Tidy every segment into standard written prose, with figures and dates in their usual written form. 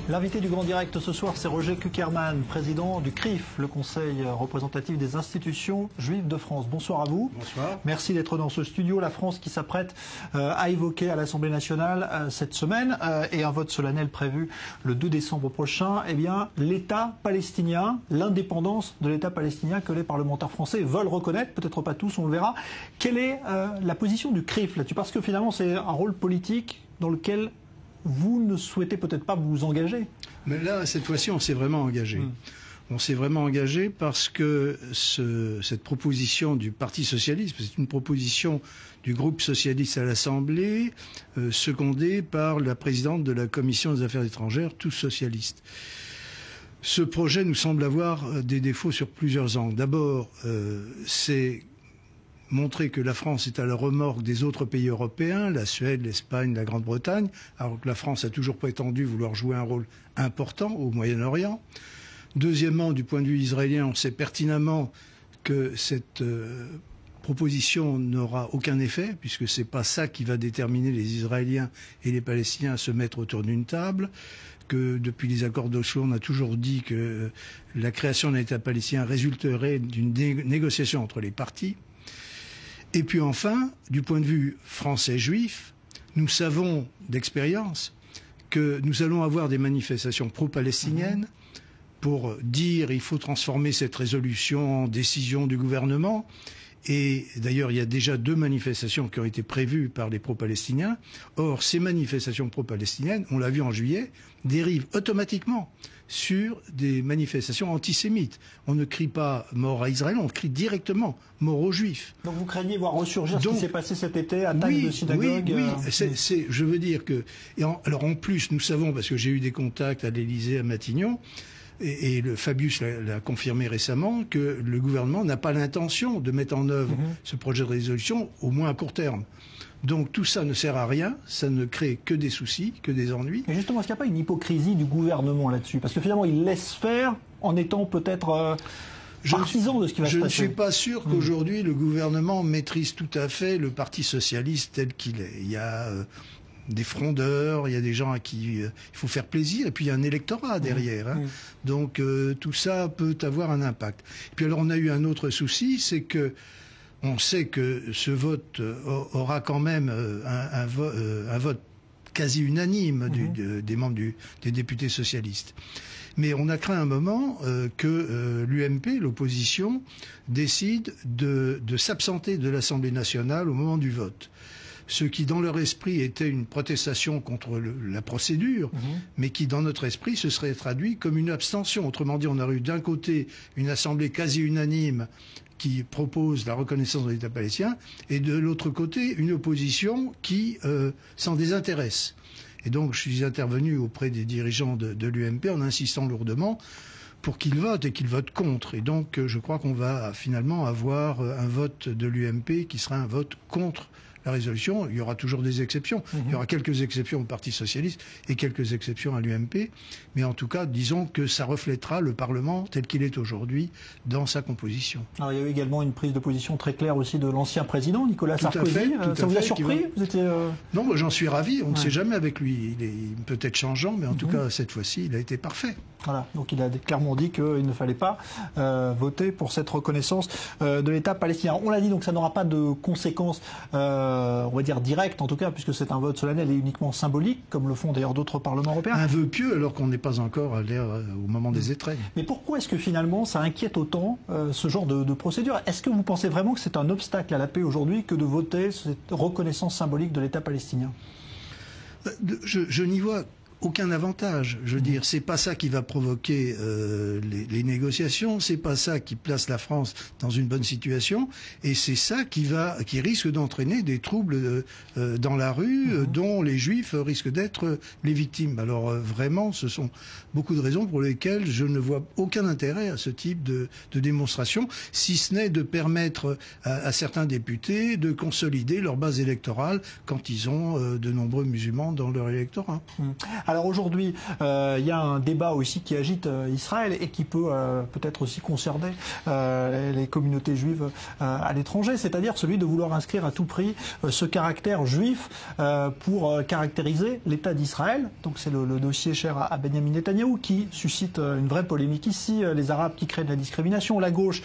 L'invité du Grand Direct ce soir, c'est Roger Kuckerman, président du CRIF, le Conseil représentatif des institutions juives de France. Bonsoir à vous. Bonsoir. Merci d'être dans ce studio. La France qui s'apprête à évoquer à l'Assemblée nationale cette semaine et un vote solennel prévu le 2 décembre prochain, eh bien, l'État palestinien, l'indépendance de l'État palestinien que les parlementaires français veulent reconnaître, peut-être pas tous, on le verra. Quelle est la position du CRIF là-dessus? Parce que finalement, c'est un rôle politique dans lequel vous ne souhaitez peut-être pas vous engager. Mais là, cette fois-ci, on s'est vraiment engagé. On s'est vraiment engagé parce que cette proposition du Parti socialiste, c'est une proposition du groupe socialiste à l'Assemblée, secondée par la présidente de la Commission des affaires étrangères, tous socialistes. Ce projet nous semble avoir des défauts sur plusieurs angles. D'abord, c'est montrer que la France est à la remorque des autres pays européens, la Suède, l'Espagne, la Grande-Bretagne, alors que la France a toujours prétendu vouloir jouer un rôle important au Moyen-Orient. Deuxièmement, du point de vue israélien, on sait pertinemment que cette proposition n'aura aucun effet, puisque c'est pas ça qui va déterminer les Israéliens et les Palestiniens à se mettre autour d'une table, que depuis les accords d'Oslo, on a toujours dit que la création d'un État palestinien résulterait d'une négociation entre les parties. Et puis enfin, du point de vue français juif, nous savons d'expérience que nous allons avoir des manifestations pro-palestiniennes pour dire il faut transformer cette résolution en décision du gouvernement. Et d'ailleurs, il y a déjà 2 manifestations qui ont été prévues par les pro-palestiniens. Or, ces manifestations pro-palestiniennes, on l'a vu en juillet, dérivent automatiquement sur des manifestations antisémites. On ne crie pas mort à Israël, on crie directement mort aux Juifs. Donc vous craignez voir ressurgir ce qui s'est passé cet été, attaque de synagogue? Oui, je veux dire que... alors en plus, nous savons, parce que j'ai eu des contacts à l'Élysée, à Matignon, et le Fabius l'a confirmé récemment, que le gouvernement n'a pas l'intention de mettre en œuvre ce projet de résolution, au moins à court terme. Donc tout ça ne sert à rien, ça ne crée que des soucis, que des ennuis. Mais justement, est-ce qu'il n'y a pas une hypocrisie du gouvernement là-dessus? Parce que finalement, il laisse faire en étant peut-être partisan de ce qui va se passer. Je ne suis pas sûr qu'aujourd'hui le gouvernement maîtrise tout à fait le Parti socialiste tel qu'il est. Il y a des frondeurs, il y a des gens à qui il faut faire plaisir, et puis il y a un électorat derrière. Donc tout ça peut avoir un impact. Et puis alors on a eu un autre souci, c'est que on sait que ce vote aura quand même un vote quasi unanime des membres des députés socialistes. Mais on a craint un moment que l'UMP, l'opposition, décide de s'absenter de l'Assemblée nationale au moment du vote. Ce qui, dans leur esprit, était une protestation contre la procédure, mais qui, dans notre esprit, se serait traduit comme une abstention. Autrement dit, on aurait eu d'un côté une assemblée quasi unanime qui propose la reconnaissance de l'État palestinien, et de l'autre côté, une opposition qui s'en désintéresse. Et donc, je suis intervenu auprès des dirigeants de l'UMP en insistant lourdement pour qu'ils votent et qu'ils votent contre. Et donc, je crois qu'on va finalement avoir un vote de l'UMP qui sera un vote contre la résolution. Il y aura toujours des exceptions. Il y aura quelques exceptions au Parti socialiste et quelques exceptions à l'UMP. Mais en tout cas, disons que ça reflètera le Parlement tel qu'il est aujourd'hui dans sa composition. Alors, il y a eu également une prise de position très claire aussi de l'ancien président, Nicolas Sarkozy. Ça vous a surpris? Vous étiez Non, moi j'en suis ravi. On ne sait jamais avec lui. Il est peut-être changeant, mais en tout cas, cette fois-ci, il a été parfait. Voilà, donc il a clairement dit qu'il ne fallait pas voter pour cette reconnaissance de l'État palestinien. On l'a dit, donc ça n'aura pas de conséquences, on va dire directes en tout cas, puisque c'est un vote solennel et uniquement symbolique, comme le font d'ailleurs d'autres parlements européens. Un vœu pieux alors qu'on n'est pas encore à l'ère au moment des étrennes. Mais pourquoi est-ce que finalement ça inquiète autant ce genre de procédure? Est-ce que vous pensez vraiment que c'est un obstacle à la paix aujourd'hui que de voter cette reconnaissance symbolique de l'État palestinien? Je n'y vois aucun avantage. Je veux dire, c'est pas ça qui va provoquer les négociations, c'est pas ça qui place la France dans une bonne situation, et c'est ça qui risque d'entraîner des troubles dans la rue, dont les Juifs risquent d'être les victimes. Alors vraiment, ce sont beaucoup de raisons pour lesquelles je ne vois aucun intérêt à ce type de démonstration, si ce n'est de permettre à certains députés de consolider leur base électorale quand ils ont de nombreux musulmans dans leur électorat. Alors aujourd'hui, il y a un débat aussi qui agite Israël et qui peut peut-être aussi concerner les communautés juives à l'étranger, c'est-à-dire celui de vouloir inscrire à tout prix ce caractère juif pour caractériser l'État d'Israël. Donc c'est le dossier cher à Benjamin Netanyahou qui suscite une vraie polémique ici. Les Arabes qui créent de la discrimination, la gauche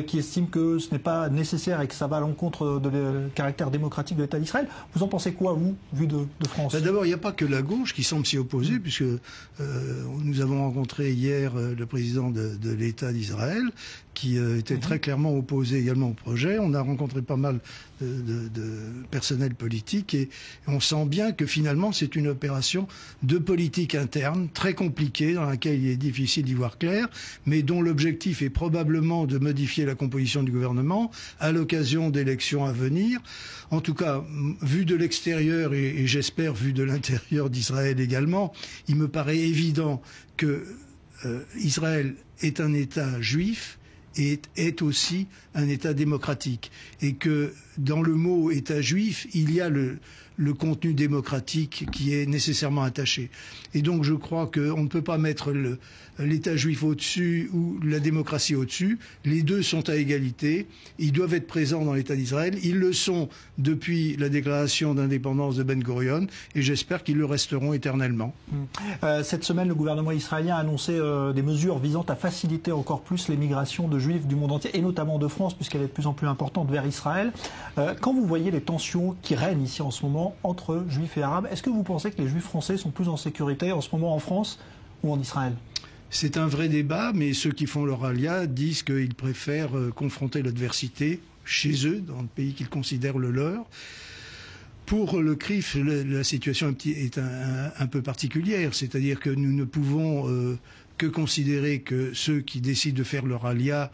qui estime que ce n'est pas nécessaire et que ça va à l'encontre du caractère démocratique de l'État d'Israël. Vous en pensez quoi, vous, vu de France? D'abord, il n'y a pas que la gauche qui semble s'y opposer, puisque nous avons rencontré hier le président de l'État d'Israël, qui était très clairement opposé également au projet. On a rencontré pas mal de personnel politique et on sent bien que finalement c'est une opération de politique interne très compliquée dans laquelle il est difficile d'y voir clair, mais dont l'objectif est probablement de modifier la composition du gouvernement à l'occasion d'élections à venir. En tout cas, vu de l'extérieur et j'espère vu de l'intérieur d'Israël également, il me paraît évident que Israël est un État juif et est aussi un État démocratique. Et que dans le mot État juif, il y a le contenu démocratique qui est nécessairement attaché. Et donc je crois qu'on ne peut pas mettre l'État juif au-dessus ou la démocratie au-dessus. Les deux sont à égalité. Ils doivent être présents dans l'État d'Israël. Ils le sont depuis la déclaration d'indépendance de Ben Gurion et j'espère qu'ils le resteront éternellement. Cette semaine, le gouvernement israélien a annoncé des mesures visant à faciliter encore plus l'émigration de juifs du monde entier et notamment de France puisqu'elle est de plus en plus importante vers Israël. Quand vous voyez les tensions qui règnent ici en ce moment entre juifs et arabes, est-ce que vous pensez que les juifs français sont plus en sécurité en ce moment en France ou en Israël? C'est un vrai débat, mais ceux qui font leur alia disent qu'ils préfèrent confronter l'adversité chez eux, dans le pays qu'ils considèrent le leur. Pour le CRIF, la situation est un peu particulière, c'est-à-dire que nous ne pouvons que considérer que ceux qui décident de faire leur alia